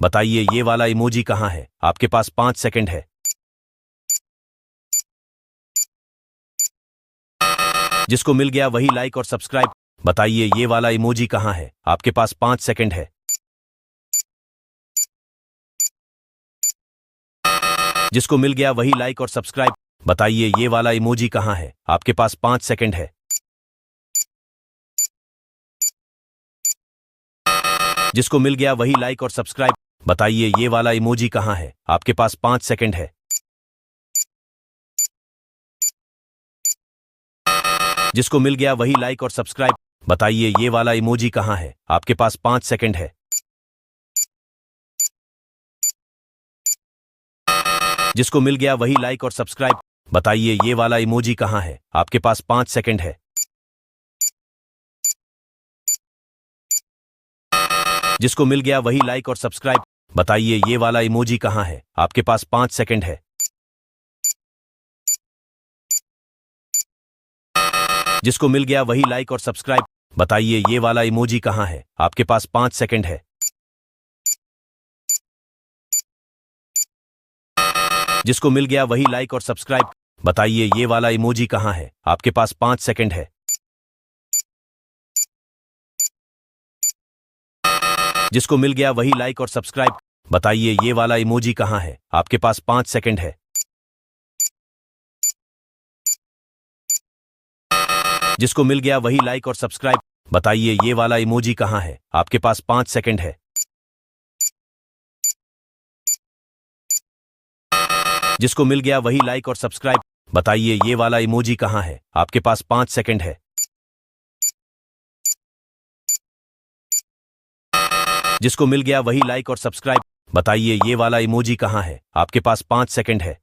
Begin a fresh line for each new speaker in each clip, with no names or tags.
बताइए ये वाला इमोजी कहाँ है? आपके पास 5 सेकंड है। जिसको मिल गया वही लाइक और सब्सक्राइब। बताइए ये वाला इमोजी कहाँ है? आपके पास 5 सेकंड है। जिसको मिल गया वही लाइक और सब्सक्राइब। बताइए ये वाला इमोजी कहाँ है? आपके पास 5 सेकंड है। जिसको मिल गया वही लाइक और सब्सक्राइब। बताइए ये वाला इमोजी कहाँ है? आपके पास 5 सेकंड है। जिसको मिल गया वही लाइक और सब्सक्राइब। बताइए ये वाला इमोजी कहाँ है? आपके पास 5 सेकंड है। जिसको मिल गया वही लाइक और सब्सक्राइब। बताइए ये वाला इमोजी कहाँ है? आपके पास 5 सेकंड है। जिसको मिल गया वही लाइक और सब्सक्राइब। बताइए ये वाला इमोजी कहाँ है? आपके पास 5 सेकंड है। जिसको मिल गया वही लाइक और सब्सक्राइब। बताइए ये वाला इमोजी कहाँ है? आपके पास 5 सेकंड है। जिसको मिल गया वही लाइक और सब्सक्राइब। बताइए ये वाला इमोजी कहाँ है? आपके पास 5 सेकंड है। जिसको मिल गया वही लाइक और सब्सक्राइब। बताइए ये वाला इमोजी कहाँ है? आपके पास 5 सेकंड है। जिसको मिल गया वही लाइक और सब्सक्राइब। बताइए ये वाला इमोजी कहाँ है? आपके पास 5 सेकंड है। जिसको मिल गया वही लाइक और सब्सक्राइब। बताइए ये वाला इमोजी कहाँ है? आपके पास 5 सेकंड है। जिसको मिल गया वही लाइक और सब्सक्राइब। बताइए ये वाला इमोजी कहाँ है? आपके पास 5 सेकंड है।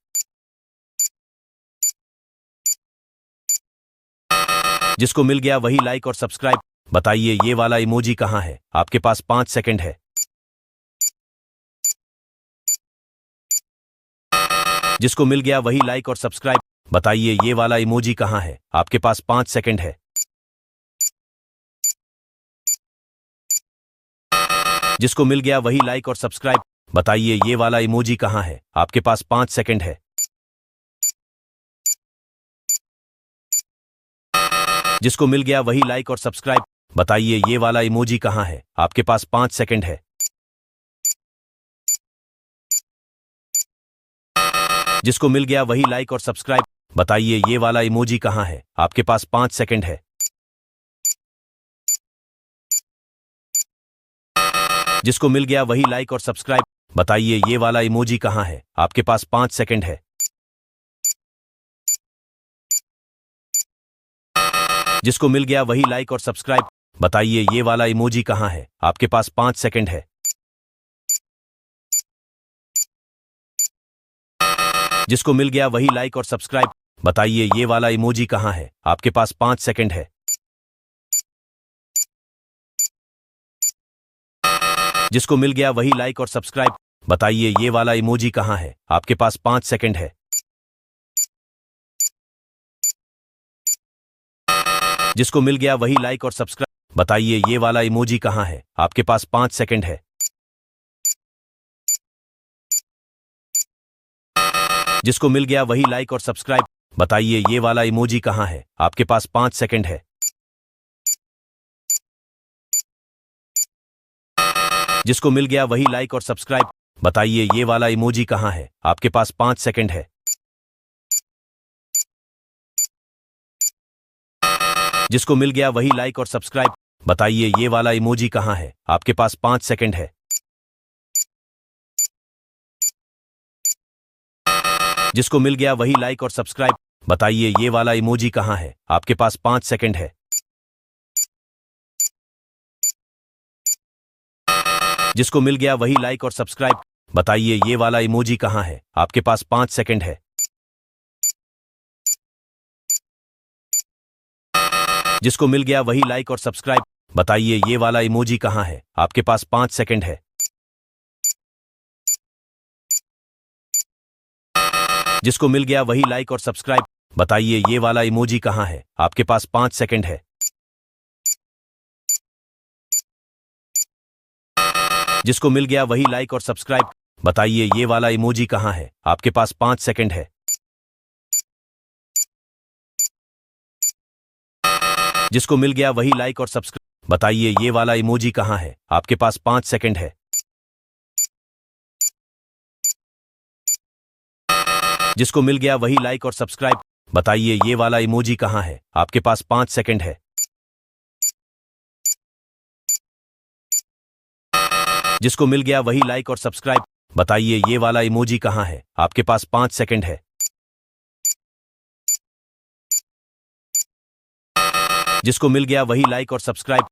जिसको मिल गया वही लाइक और सब्सक्राइब। बताइए ये वाला इमोजी कहाँ है? आपके पास 5 सेकंड है। जिसको मिल गया वही लाइक और सब्सक्राइब। बताइए ये वाला इमोजी कहाँ है? आपके पास 5 सेकंड है। जिसको मिल गया वही लाइक और सब्सक्राइब। बताइए ये वाला इमोजी कहाँ है? आपके पास 5 सेकंड है। जिसको मिल गया वही लाइक और सब्सक्राइब। बताइए ये वाला इमोजी कहाँ है? आपके पास 5 सेकंड है। जिसको मिल गया वही लाइक और सब्सक्राइब। बताइए ये वाला इमोजी कहाँ है? आपके पास 5 सेकंड है। जिसको मिल गया वही लाइक और सब्सक्राइब। बताइए ये वाला इमोजी कहाँ है? आपके पास 5 सेकंड है। जिसको मिल गया वही लाइक और सब्सक्राइब। बताइए ये वाला इमोजी कहाँ है? आपके पास 5 सेकंड है। जिसको मिल गया वही लाइक और सब्सक्राइब। बताइए ये वाला इमोजी कहाँ है? आपके पास 5 सेकंड है। जिसको मिल गया वही लाइक और सब्सक्राइब। बताइए ये वाला इमोजी कहाँ है? आपके पास 5 सेकंड है। जिसको मिल गया वही लाइक और सब्सक्राइब। बताइए ये वाला इमोजी कहाँ है? आपके पास 5 सेकंड है। जिसको मिल गया वही लाइक और सब्सक्राइब। बताइए ये वाला इमोजी कहाँ है? आपके पास 5 सेकंड है। जिसको मिल गया वही लाइक और सब्सक्राइब। बताइए ये वाला इमोजी कहाँ है? आपके पास 5 सेकंड है। जिसको मिल गया वही लाइक और सब्सक्राइब। बताइए ये वाला इमोजी कहाँ है? आपके पास 5 सेकंड है। जिसको मिल गया वही लाइक और सब्सक्राइब। बताइए ये वाला इमोजी कहाँ है? आपके पास 5 सेकंड है। जिसको मिल गया वही लाइक और सब्सक्राइब। बताइए ये वाला इमोजी कहाँ है? आपके पास 5 सेकंड है। जिसको मिल गया वही लाइक और सब्सक्राइब। बताइए ये वाला इमोजी कहाँ है? आपके पास 5 सेकंड है। जिसको मिल गया वही लाइक और सब्सक्राइब। बताइए ये वाला इमोजी कहाँ है? आपके पास 5 सेकंड है। जिसको मिल गया वही लाइक और सब्सक्राइब। बताइए ये वाला इमोजी कहाँ है? आपके पास 5 सेकंड है। जिसको मिल गया वही लाइक और सब्सक्राइब। बताइए ये वाला इमोजी कहाँ है? आपके पास 5 सेकंड है। जिसको मिल गया वही लाइक और सब्सक्राइब। बताइए ये वाला इमोजी कहाँ है? आपके पास 5 सेकंड है। जिसको मिल गया वही लाइक और सब्सक्राइब। बताइए ये वाला इमोजी कहाँ है? आपके पास 5 सेकंड है। जिसको मिल गया वही लाइक और सब्सक्राइब।